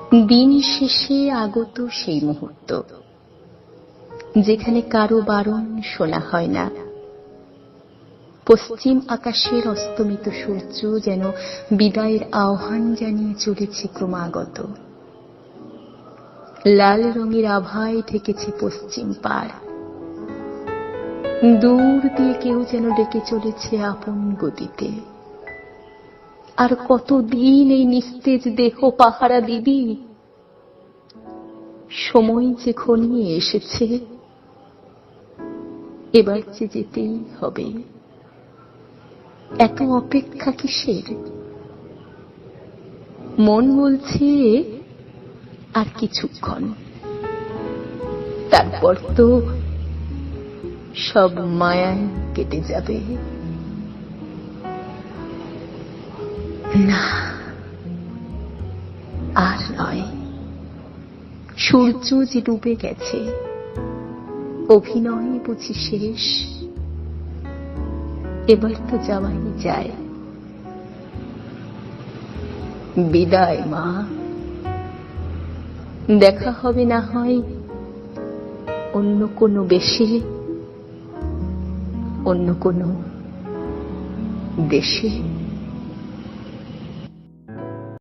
দিন শেষে আগত সেই মুহূর্ত, যেখানে কারো বারণ শোনা হয় না। পশ্চিম আকাশের অস্তমিত সূর্য যেন বিদায়ের আহ্বান জানিয়ে চলেছে ক্রমাগত। লাল রঙের আভায় ঠেকেছে পশ্চিম পাড়। দূর দিয়ে কেউ যেন ডেকে চলেছে আপন গতিতে। আর কতদিন এই নিস্তেজ দেহ পাহারা দিবি? সময় যে ঘনিয়ে এসেছে, এবার যে যেতেই হবে। এত অপেক্ষা কিসের? মন বলছে আর কিছুক্ষণ, তারপর তো সব মায়ায় কেটে যাবে। না, আর নয়। সূর্য যে ডুবে গেছে, অভিনয় বুঝি শেষ। এবার তো যাওয়াই যায়। বিদায় মা, দেখা হবে না হয় অন্য কোনো বেশে, অন্য কোনো দেশে।